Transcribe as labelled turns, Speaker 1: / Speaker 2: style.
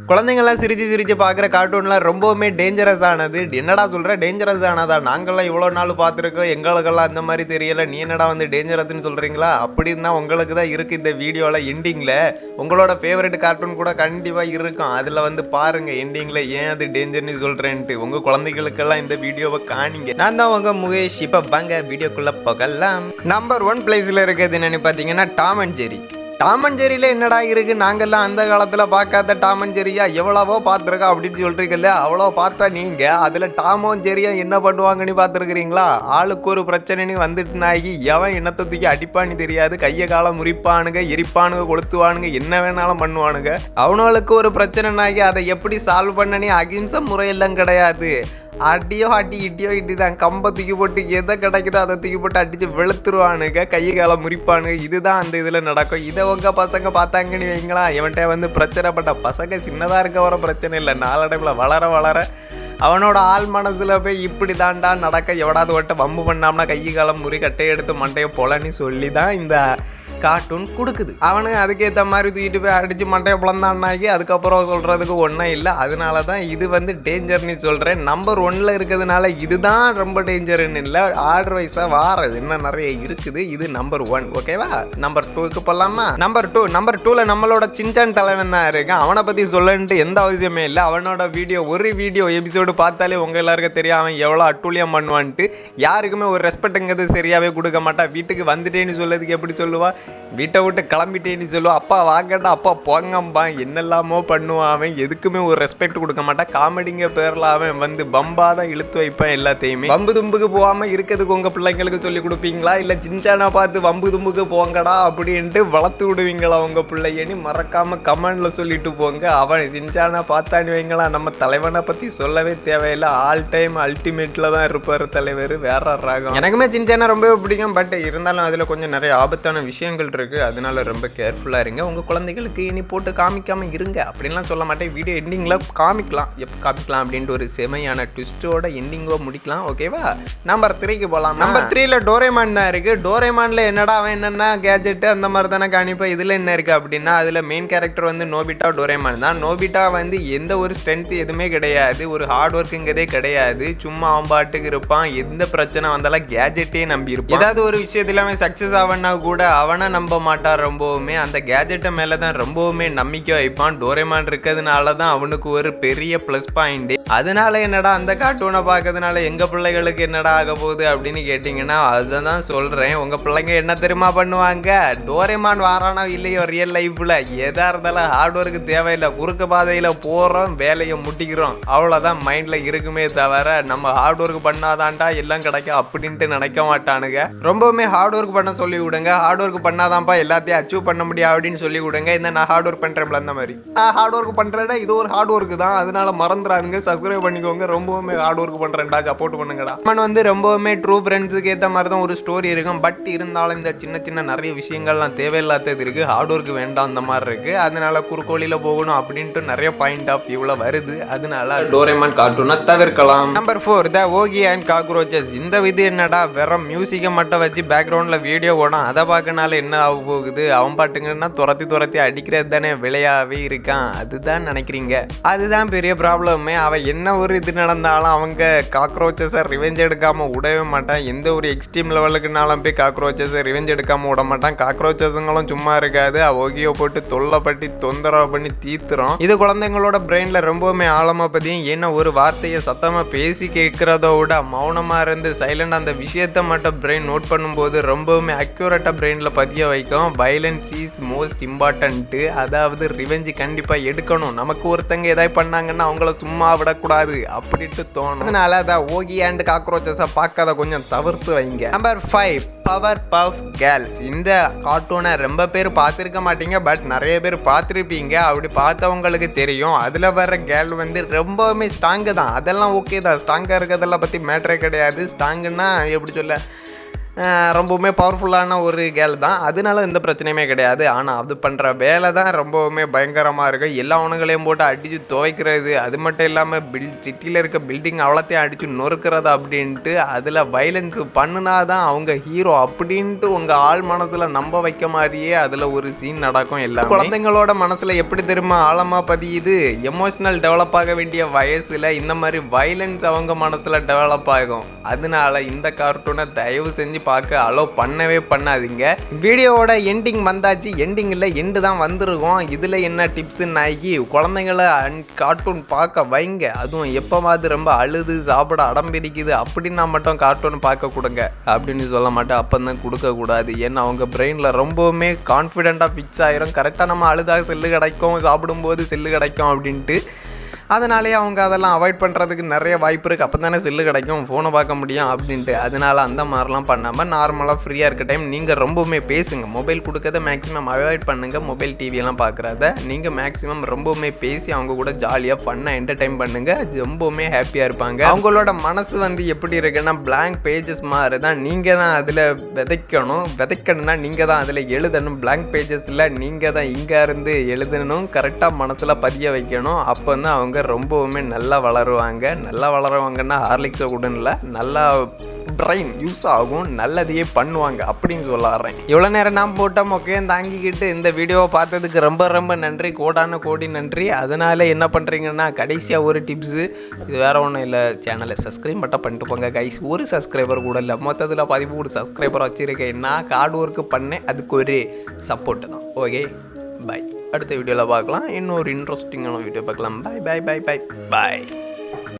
Speaker 1: குழந்தைங்கள்லாம் சிரிச்சு பார்க்குற கார்ட்டூன்லாம் ரொம்பவுமே டேஞ்சரஸ் ஆனது. என்னடா சொல்கிற, டேஞ்சரஸ் ஆனதா? நாங்கள்லாம் இவ்வளோ நாள் பார்த்துருக்கோம், எங்களுக்கெல்லாம் அந்த மாதிரி தெரியலை, நீ என்னடா வந்து டேஞ்சரஸ்ன்னு சொல்கிறீங்களா? அப்படின்னா உங்களுக்கு தான் இருக்குது இந்த வீடியோவில் எண்டிங்கில் உங்களோட ஃபேவரட் கார்ட்டூன் கூட கண்டிப்பாக இருக்கும். அதில் வந்து பாருங்கள் எண்டிங்கில் ஏன் அது டேஞ்சர்னு சொல்கிறேன்ட்டு. உங்கள் குழந்தைகளுக்கெல்லாம் இந்த வீடியோவை காணிங்க. நான் தான் உங்கள் முகேஷ். இப்போ வாங்க வீடியோக்குள்ளே போகலாம். நம்பர் 1 பிளேஸில் இருக்கிறது என்னென்னு பார்த்தீங்கன்னா Tom and Jerry. Tom and ஜெர்ரியில் என்னடா இருக்குது, நாங்கள்லாம் அந்த காலத்தில் பார்க்காத டாம் அண்ட் ஜெர்ரியா எவ்வளவோ பார்த்துருக்கோம் அப்படின்னு சொல்கிறீங்கல்ல. அவ்வளோ பார்த்தா நீங்கள் அதில் டாமும் ஜெர்ரியா என்ன பண்ணுவாங்கன்னு பார்த்துருக்குறீங்களா? ஆளுக்கு ஒரு பிரச்சனைன்னு வந்துட்டுனாகி எவன் என்னத்தை தூக்கி அடிப்பான்னு தெரியாது. கையை காலம் முறிப்பானுங்க, எரிப்பானுங்க, கொளுத்துவானுங்க, என்ன வேணாலும் பண்ணுவானுங்க. அவனுங்களுக்கு ஒரு பிரச்சனைனாகி அதை எப்படி சால்வ் பண்ணனே அகிம்சை முறையெல்லாம் கிடையாது. அடியோ அடி இட்டியோ இட்டி தான். கம்பை தூக்கி போட்டு எதை கிடைக்குதோ அதை தூக்கி போட்டு அடித்து வெளுத்துருவானுங்க, கையை காலை முறிப்பானுங்க. இதுதான் அந்த இதில் நடக்கும். இதை உங்க பசங்க பார்த்தாங்கன்னு வைங்களா, இவன்கிட்ட வந்து பிரச்சனைப்பட்ட பசங்க சின்னதாக இருக்க வர பிரச்சனை இல்லை, நாளடைவில் வளர வளர அவனோட ஆள் மனசில் போய் இப்படி தாண்டா நடக்க, எவடாவது ஒட்ட வம்பு பண்ணாம்னா கையை காலம் முறி கட்டையை எடுத்து மண்டையை பொலன்னு சொல்லி தான் இந்த கார்ட்டூன் கொடுக்குது. அவனுக்கு அதுக்கேற்ற மாதிரி தூக்கிட்டு போய் அடித்து மண்டையை பிளந்தான்னாக்கி அதுக்கப்புறம் சொல்கிறதுக்கு ஒன்றும் இல்லை. அதனால தான் இது வந்து டேஞ்சர்னு சொல்கிறேன். நம்பர் 1 இருக்கிறதுனால இதுதான் ரொம்ப டேஞ்சர்னு இல்லை, ஆர்டர் வைஸாக வாரது இன்னும் நிறைய இருக்குது. இது நம்பர் 1. ஓகேவா? நம்பர் 2க்கு போகலாமா? நம்பர் 2ல் நம்மளோட சின்சான் தலைவன் தான் இருக்கான். அவனை பற்றி சொல்லன்ட்டு எந்த அவசியமே இல்லை. அவனோட ஒரு வீடியோ எபிசோடு பார்த்தாலே உங்கள் எல்லாருக்கும் தெரியும் அவன் எவ்வளோ அட்டூழியம் பண்ணுவான்ட்டு. யாருக்குமே ஒரு ரெஸ்பெக்ட்டுங்கிறது சரியாகவே கொடுக்க மாட்டான். வீட்டுக்கு வந்துட்டேன்னு சொல்லதுக்கு எப்படி சொல்லுவா, வீட்டை விட்டு கிளம்பிட்டேன்னு சொல்லுவான். அப்பா வாங்கடா, அப்பா போங்கம்பா, என்னெல்லாமோ பண்ணுவான். அவன் எதுக்குமே ஒரு ரெஸ்பெக்ட் கொடுக்க மாட்டான். காமெடிங்க பேரில் அவன் வந்து பம்பா தான் இழுத்து வைப்பான் எல்லாத்தையுமே. வம்பு தும்புக்கு போகாமல் இருக்கிறதுக்கு உங்கள் பிள்ளைங்களுக்கு சொல்லி கொடுப்பீங்களா, இல்லை சின்சானா பார்த்து வம்பு தும்புக்கு போங்கடா அப்படின்ட்டு வளர்த்து விடுவீங்களா உங்கள் பிள்ளையன்னு மறக்காமல் கமெண்டில் சொல்லிட்டு போங்க. அவன் சின்சானா பார்த்தான்னு வைங்களா, நம்ம தலைவனை பற்றி சொல்லவே தேவையில்லை. ஆல் டைம் அல்டிமேட்டில் தான் இருப்பார் தலைவர், வேற ராகம். எனக்குமே சின்சானா ரொம்பவே பிடிக்கும். பட் இருந்தாலும் அதில் கொஞ்சம் நிறைய ஆபத்தான விஷயங்கள் இருக்குது. அதனால ரொம்ப கேர்ஃபுல்லாக இருங்க. உங்கள் குழந்தைகளுக்கு இனி போட்டு காமிக்காமல் இருங்க அப்படின்லாம் சொல்ல மாட்டேன். வீடியோ எண்டிங்கில் காமிக்கலாம், எப்போ காமிக்கலாம் அப்படின்ட்டு ஒரு செமையான ட்விஸ்ட்டோட எண்டிங்கோ முடிக்கலாம். ஓகேவா? நம்பர் 3க்கு போகலாம். நம்பர் 3ல் டோரேமான் தான் இருக்குது. டோரேமானில் என்னடா அவன் என்னென்னா கேஜெட்டு அந்த மாதிரி தானே காணிப்பா. இதில் என்ன இருக்குது அப்படின்னா, அதில் மெயின் கேரக்டர் வந்து நோபிட்டா டோரேமான் தான். நோபிட்டா வந்து எந்த ஒரு ஸ்ட்ரென்த் எதுவுமே கிடையாது, ஒரு ஹார்ட் ஒர்க்குங்கிறதே கிடையாது. சும்மா அவன் பாட்டுக்கு இருப்பான். எந்த பிரச்சனை வந்தாலும் கேஜெட்டே நம்பி இருப்பான். ஏதாவது ஒரு விஷயத்தில் அவன் சக்ஸஸ் ஆவனா கூட அவனை நம்ப மாட்டான். ரொம்பவுமே அந்த கேஜெட்டை மேலே தான் ரொம்பவுமே நம்பிக்கை வைப்பான். டோரேமான் இருக்கிறதுனால தான் அவனுக்கு ஒரு பெரிய ப்ளஸ் பாயிண்ட். அதனால என்னடா அந்த கார்ட்டூனை பார்க்கறதுனால எங்கள் பிள்ளைகளுக்கு என்னடா ஆக போகுது அப்படின்னு கேட்டிங்கன்னா, அதை தான் சொல்கிறேன். உங்கள் பிள்ளைங்க என்ன தெரியுமா பண்ணுவாங்க, டோரேமான் வாரானா இல்லையோ ரியல் லைஃப்பில் எதாக இருந்தாலும் ஹார்ட் ஒர்க்கு தேவையில்லை, குறுக்கு பாதையில் போகிறோம், வேலையை முட்டிக்கிறோம், அவ்வளோதான் மைண்டில் இருக்குமே தவிர நம்ம ஹார்ட் ஒர்க் பண்ணாதான்டா எல்லாம் கிடைக்கும் அப்படின்ட்டு நினைக்க மாட்டானுங்க. ரொம்பவுமே ஹார்ட் ஒர்க் பண்ண சொல்லி விடுங்க. ஹார்ட் ஒர்க் பண்ணாதான்ப்பா எல்லாத்தையும் அச்சீவ் பண்ண முடியும் அப்படின்னு சொல்லி விடுங்க. இந்த நான் ஹார்ட் ஒர்க் பண்ணுறேன்ல அந்த மாதிரி நான் ஹார்ட் ஒர்க் பண்ணுறேன்னா இது ஒரு ஹார்ட் ஒர்க் தான். அதனால மறந்துடாதுங்க, சப்ஸ்கிரைப் பண்ணிக்கோங்க. ரொம்பவுமே ஹார்ட் ஒர்க் பண்ணுறேன்டா, சப்போர்ட் பண்ணுங்கடா. அவன் வந்து ரொம்பவுமே ட்ரூ ஃப்ரெண்ட்ஸுக்கு ஏற்ற மாதிரி தான் ஒரு ஸ்டோரி இருக்கும். பட் இருந்தாலும் இந்த சின்ன சின்ன நிறைய விஷயங்கள்லாம் தேவையில்லாதது இருக்குது. ஹார்ட் ஒர்க் வேண்டாம் அந்த மாதிரி இருக்குது. அதனால குறுக்கோளியில் போகணும் அப்படின்ட்டு நிறைய பாயிண்ட் ஆஃப் வியூவில் வருது. அதனால டோரேமான் கார்ட்டூனை தவிர்க்கலாம். Number 4 the Ockhi and cockroaches. இந்த விது என்னடா வெறும் மியூசிக்கை மட்டும் வச்சு பேக்ரவுண்டில் வீடியோ ஓடும், அதை பார்க்கனால என்ன ஆக போகுது, அவன் பாட்டுங்கன்னா துரத்தி அடிக்கிறது தானே விளையாவே இருக்கான். அதுதான் நினைக்கிறீங்க, அதுதான் பெரிய ப்ராப்ளமே. அவன் என்ன ஒரு இது நடந்தாலும் அவங்க காக்ரோச்சஸை ரிவெஞ்ச் எடுக்காமல் விடவே மாட்டான். எந்த ஒரு எக்ஸ்ட்ரீம் லெவலுக்குனாலும் போய் காக்ரோச்சஸை ரிவெஞ்ச் எடுக்காமல் விட மாட்டான். காக்ரோச்சஸுங்களும் சும்மா இருக்காது, ஓகியோ போட்டு தொல்லைப்பட்டி தொந்தரவு பண்ணி தீத்துறோம். இது குழந்தைங்களோட பிரெயினில் ரொம்பவுமே ஆழமாக பதியும். ஏன்னா ஒரு வார்த்தையை சத்தமாக பேசி கேட்கிறத விட மௌனமாக இருந்து சைலண்ட் அந்த விஷயத்தை மட்டும் பிரெயின் நோட் பண்ணும்போது ரொம்பவுமே அக்யூரேட்டாக பிரெயினில் பதிய வைக்கும். Violence is most important. அதாவது ரிவெஞ்ச் கண்டிப்பாக எடுக்கணும். நமக்கு ஒருத்தங்க எதாவது பண்ணாங்கன்னா அவங்கள சும்மா விடக்கூடாது அப்படின்ட்டு தோணும். அதனால அதை ஓகி அண்ட் காக்ரோச்சஸை பார்க்காத கொஞ்சம் தவிர்த்து வைங்க. Number 5 power puff girls. இந்த கார்ட்டூனை ரொம்ப பேர் பார்த்துருக்க மாட்டீங்க, பட் நிறைய பேர் பார்த்துருப்பீங்க. அப்படி பார்த்தவங்களுக்கு தெரியும். அதில் வர கேர்ள் வந்து ரொம்பவுமே ஸ்ட்ராங்கு தான். அதெல்லாம் ஓகே தான், ஸ்ட்ராங்காக இருக்கிறதெல்லாம் பற்றி மேட்ரே கிடையாது. ஸ்ட்ராங்குன்னா எப்படி சொல்ல, ரொம்பவுமே பவர்ஃபுல்லான ஒரு கேர்ள் தான், அதனால எந்த பிரச்சனையுமே கிடையாது. ஆனால் அது பண்ணுற வேலை தான் ரொம்பவுமே பயங்கரமாக இருக்கும். எல்லா உணவுகளையும் போட்டு அடித்து துவைக்கிறது, அது மட்டும் இல்லாமல் சிட்டியில் இருக்க பில்டிங் அவ்வளோத்தையும் அடித்து நொறுக்கிறது அப்படின்ட்டு அதில் வைலன்ஸ் பண்ணுனா தான் அவங்க ஹீரோ அப்படின்ட்டு உங்கள் ஆள் மனசில் நம்ப வைக்க மாதிரியே அதில் ஒரு சீன் நடக்கும். எல்லாம் குழந்தைங்களோட மனசில் எப்படி தெரியுமா ஆழமாக பதியுது, எமோஷனல் டெவலப் ஆக வேண்டிய வயசில் இந்த மாதிரி வைலன்ஸ் அவங்க மனசில் டெவலப் ஆகும். அதனால இந்த கார்ட்டூனை தயவு செஞ்சு பார்க்க அலோவ் பண்ணவே பண்ணாதீங்க. வீடியோவோட எண்டிங் வந்தாச்சு, எண்டிங்கில் எண்டு தான் வந்திருக்கோம். இதில் என்ன டிப்ஸுன்னு நாய்க்கு குழந்தைங்களை கார்ட்டூன் பார்க்க வைங்க. அதுவும் எப்போவாது ரொம்ப அழுது சாப்பிட அடம்பிடிக்குது அப்படின்னா மட்டும் கார்ட்டூன் பார்க்க கொடுங்க அப்படின்னு சொல்ல மாட்டேன். அப்போ தான் கொடுக்கக்கூடாது. ஏன்னா அவங்க பிரெயினில் ரொம்பவுமே கான்ஃபிடென்ட்டாக ஃபிக்ஸ் ஆகிரும். கரெக்டாக நம்ம அழுதாக செல்லு கிடைக்கும், சாப்பிடும்போது செல்லு கிடைக்கும் அப்படின்ட்டு. அதனாலே அவங்க அதெல்லாம் அவாய்ட் பண்ணுறதுக்கு நிறைய வாய்ப்பு இருக்குது. அப்போ தானே செல்லு கிடைக்கும், ஃபோனை பார்க்க முடியும் அப்படின்ட்டு. அதனால் அந்த மாதிரிலாம் பண்ணாமல் நார்மலாக ஃப்ரீயாக இருக்க டைம் நீங்கள் ரொம்பவுமே பேசுங்க. மொபைல் கொடுக்கறத மேக்ஸிமம் அவாய்ட் பண்ணுங்கள். மொபைல் டிவியெல்லாம் பார்க்குறத நீங்கள் மேக்ஸிமம் ரொம்பவுமே பேசி அவங்க கூட ஜாலியாக பண்ண என்டர்டைன் பண்ணுங்கள். ரொம்பவுமே ஹாப்பியாக இருப்பாங்க. அவங்களோட மனசு எப்படி இருக்குன்னா பிளாங்க் பேஜஸ் மாதிரி தான். நீங்கள் தான் அதில் விதைக்கணும்னா நீங்கள் தான் அதில் எழுதணும். பிளாங்க் பேஜஸில் நீங்கள் தான் இங்கே இருந்து எழுதணும், கரெக்டாக மனசில் பதிய வைக்கணும். அப்போ வந்து அவங்க ரொம்பவுமே நல்லா வளருவாங்கன்னா ஹார்லிக்ஸை கூட இல்லை, நல்லா பிரெயின் யூஸ் ஆகும், நல்லதையே பண்ணுவாங்க அப்படின்னு சொல்ல வரேன். இவ்வளோ நேரம் நான் போட்ட மொக்கையும் தாங்கிக்கிட்டு இந்த வீடியோவை பார்த்ததுக்கு ரொம்ப ரொம்ப நன்றி, கோடி நன்றி. அதனால என்ன பண்ணுறீங்கன்னா கடைசியாக ஒரு டிப்ஸு, இது வேறு ஒன்றும் இல்லை, சேனலை சப்ஸ்கிரைப் மட்டும் பண்ணிட்டு போங்க கைஸ். ஒரு சப்ஸ்கிரைபர் கூட இல்லை, மொத்தத்தில் 13 சப்ஸ்கிரைபர் வச்சுருக்கேன். நான் ஹார்ட் ஒர்க்கு பண்ணேன், அதுக்கு ஒரு சப்போர்ட்டு தான். Okay, bye. அடுத்த வீடியோவில் பார்க்கலாம். இன்னொரு இன்ட்ரெஸ்டிங்கான வீடியோ பார்க்கலாம். பாய்.